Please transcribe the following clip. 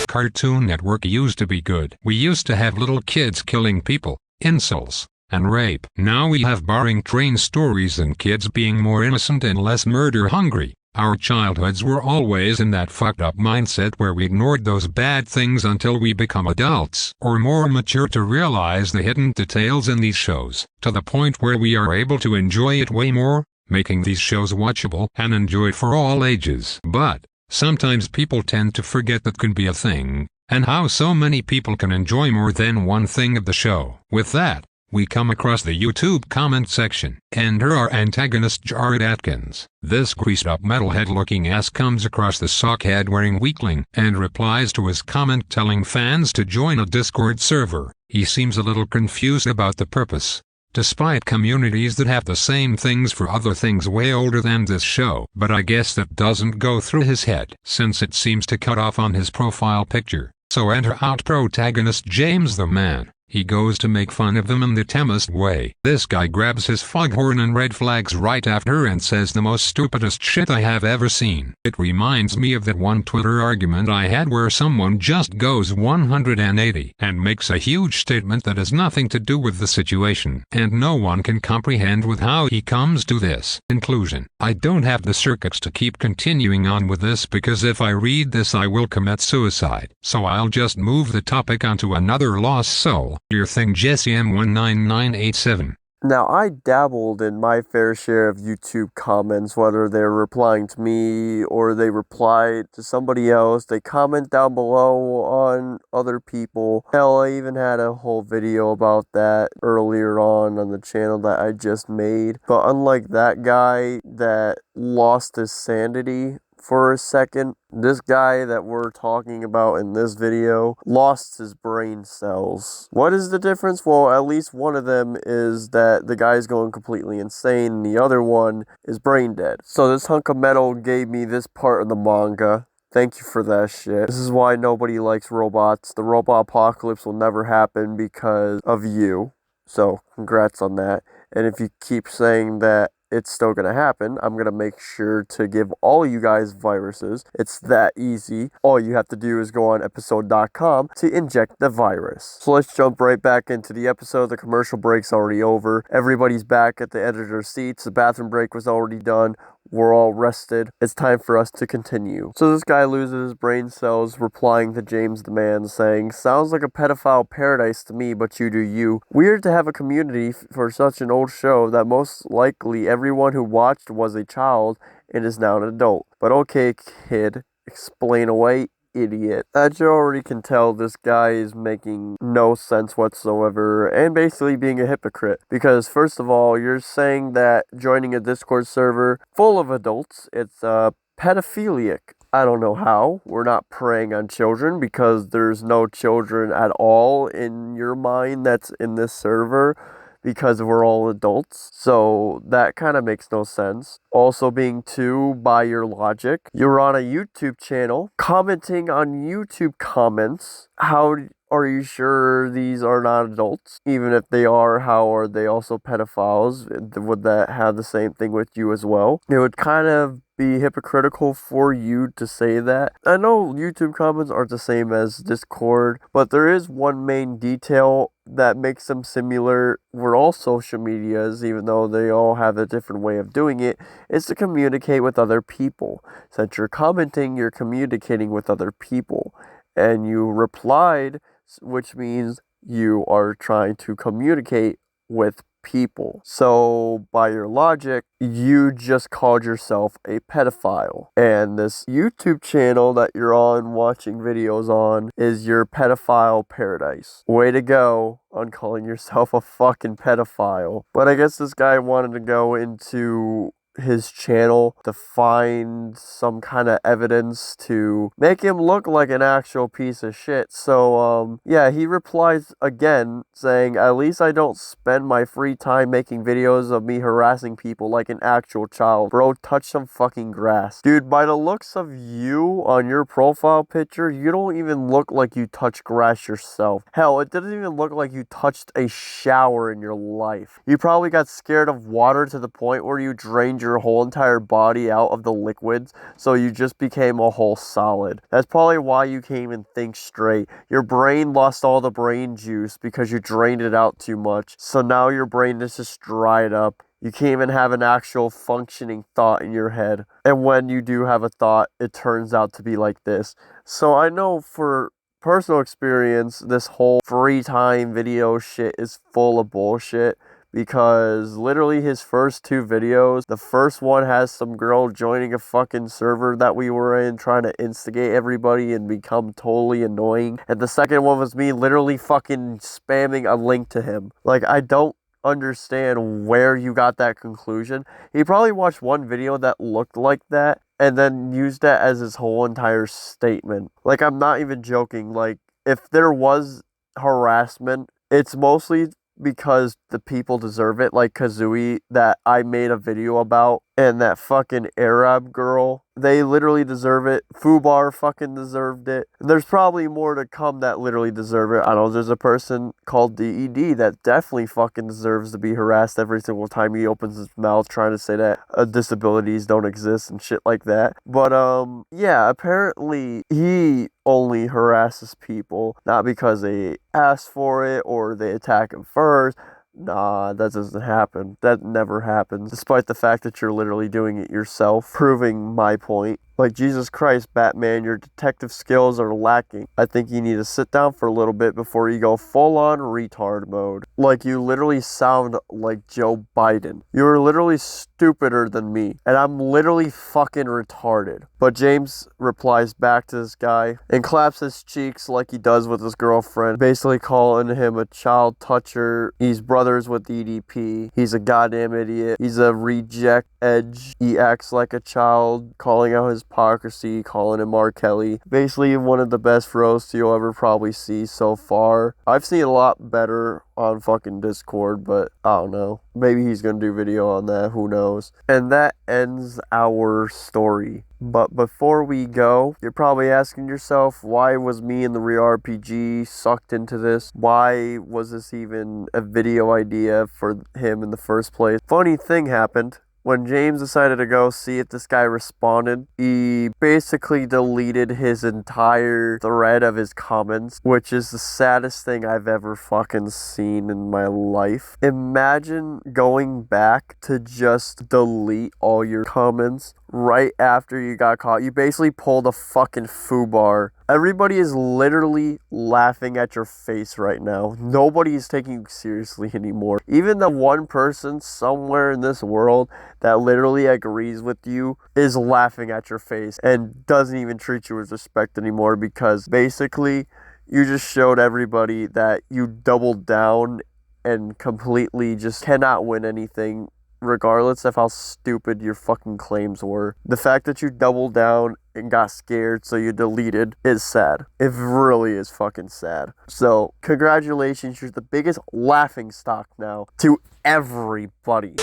Cartoon Network used to be good. We used to have little kids killing people, incels, and rape. Now we have boring train stories and kids being more innocent and less murder hungry. Our childhoods were always in that fucked up mindset where we ignored those bad things until we become adults or more mature to realize the hidden details in these shows, to the point where we are able to enjoy it way more, making these shows watchable and enjoyed for all ages. But sometimes people tend to forget that can be a thing, and how so many people can enjoy more than one thing of the show. With that, we come across the YouTube comment section. Enter our antagonist Jared Atkins. This greased up metalhead looking ass comes across the sockhead wearing weakling and replies to his comment telling fans to join a Discord server. He seems a little confused about the purpose, despite communities that have the same things for other things way older than this show. But I guess that doesn't go through his head, since it seems to cut off on his profile picture. So enter out protagonist JamesTHEMan. He goes to make fun of them in the tamest way. This guy grabs his foghorn and red flags right after and says the most stupidest shit I have ever seen. It reminds me of that one Twitter argument I had where someone just goes 180 and makes a huge statement that has nothing to do with the situation, and no one can comprehend with how he comes to this conclusion. I don't have the circuits to keep continuing on with this because if I read this I will commit suicide. So I'll just move the topic onto another lost soul. Your thing JamesTHEMan. Now, I dabbled in my fair share of YouTube comments, whether they're replying to me or they replied to somebody else. They comment down below on other people. Hell, I even had a whole video about that earlier on the channel that I just made. But unlike that guy that lost his sanity for a second, this guy that we're talking about in this video lost his brain cells. What is the difference? Well, at least one of them is that the guy's going completely insane and the other one is brain dead. So this hunk of metal gave me this part of the manga. Thank you for that shit. This is why nobody likes robots. The robot apocalypse will never happen because of you. So congrats on that. And if you keep saying that it's still going to happen, I'm going to make sure to give all you guys viruses. It's that easy. All you have to do is go on episode.com to inject the virus. So let's jump right back into the episode. The commercial break's already over. Everybody's back at the editor's seats. The bathroom break was already done. We're all rested. It's time for us to continue. So this guy loses his brain cells, replying to JamesTHEMan saying, "Sounds like a pedophile paradise to me, but you do you. Weird to have a community for such an old show that most likely everyone who watched was a child and is now an adult. But okay, kid, explain away, idiot." As you already can tell, this guy is making no sense whatsoever and basically being a hypocrite. Because first of all, you're saying that joining a Discord server full of adults, it's pedophilic. I don't know how. We're not preying on children because there's no children at all in your mind that's in this server, because we're all adults. So that kind of makes no sense. Also being too, by your logic, you're on a YouTube channel commenting on YouTube comments. How are you sure these are not adults? Even if they are, how are they also pedophiles? Would that have the same thing with you as well? It would kind of be hypocritical for you to say that. I know YouTube comments aren't the same as Discord, but there is one main detail that makes them similar for all social medias, even though they all have a different way of doing it, is to communicate with other people. Since you're commenting, you're communicating with other people. And you replied, which means you are trying to communicate with people. So by your logic, you just called yourself a pedophile. And this YouTube channel that you're on watching videos on is your pedophile paradise. Way to go on calling yourself a fucking pedophile. But I guess this guy wanted to go into his channel to find some kind of evidence to make him look like an actual piece of shit. So yeah, he replies again saying, "At least I don't spend my free time making videos of me harassing people like an actual child. Bro, touch some fucking grass." Dude, by the looks of you on your profile picture, you don't even look like you touch grass yourself. Hell, it doesn't even look like you touched a shower in your life. You probably got scared of water to the point where you drained your your whole entire body out of the liquids, so you just became a whole solid. That's probably why you can't even think straight. Your brain lost all the brain juice because you drained it out too much, so now your brain is just dried up. You can't even have an actual functioning thought in your head. And when you do have a thought, it turns out to be like this. So I know for personal experience, this whole free time video shit is full of bullshit. Because literally his first 2 videos, the first one has some girl joining a fucking server that we were in, trying to instigate everybody and become totally annoying. And the second one was me literally fucking spamming a link to him. Like, I don't understand where you got that conclusion. He probably watched one video that looked like that and then used that as his whole entire statement. Like, I'm not even joking. Like, if there was harassment, it's mostly because the people deserve it, like Kazooie that I made a video about, and that fucking Arab girl. They literally deserve it. Fubar fucking deserved it. And there's probably more to come that literally deserve it. I know there's a person called DED that definitely fucking deserves to be harassed every single time he opens his mouth trying to say that disabilities don't exist and shit like that. But yeah, apparently he only harasses people not because they ask for it or they attack him first. Nah, that doesn't happen. That never happens. Despite the fact that you're literally doing it yourself, proving my point. Like, Jesus Christ, Batman, your detective skills are lacking. I think you need to sit down for a little bit before you go full-on retard mode. Like, you literally sound like Joe Biden. You're literally stupider than me, and I'm literally fucking retarded. But James replies back to this guy and claps his cheeks like he does with his girlfriend, basically calling him a child toucher. He's brothers with EDP. He's a goddamn idiot. He's a reject edge. He acts like a child, calling out his hypocrisy, calling him R. Kelly. Basically one of the best roasts you'll ever probably see so far. I've seen a lot better on fucking Discord, but I don't know. Maybe he's gonna do video on that, who knows. And that ends our story. But before we go, you're probably asking yourself, why was me and the Real RPG sucked into this? Why was this even a video idea for him in the first place? Funny thing happened. When James decided to go see if this guy responded, he basically deleted his entire thread of his comments, which is the saddest thing I've ever fucking seen in my life. Imagine going back to just delete all your comments right after you got caught. You basically pulled a fucking foobar. Everybody is literally laughing at your face right now. Nobody is taking you seriously anymore. Even the one person somewhere in this world that literally agrees with you is laughing at your face and doesn't even treat you with respect anymore, because basically you just showed everybody that you doubled down and completely just cannot win anything, regardless of how stupid your fucking claims were. The fact that you doubled down and got scared so you deleted is sad. It really is fucking sad. So, congratulations, you're the biggest laughing stock now to everybody.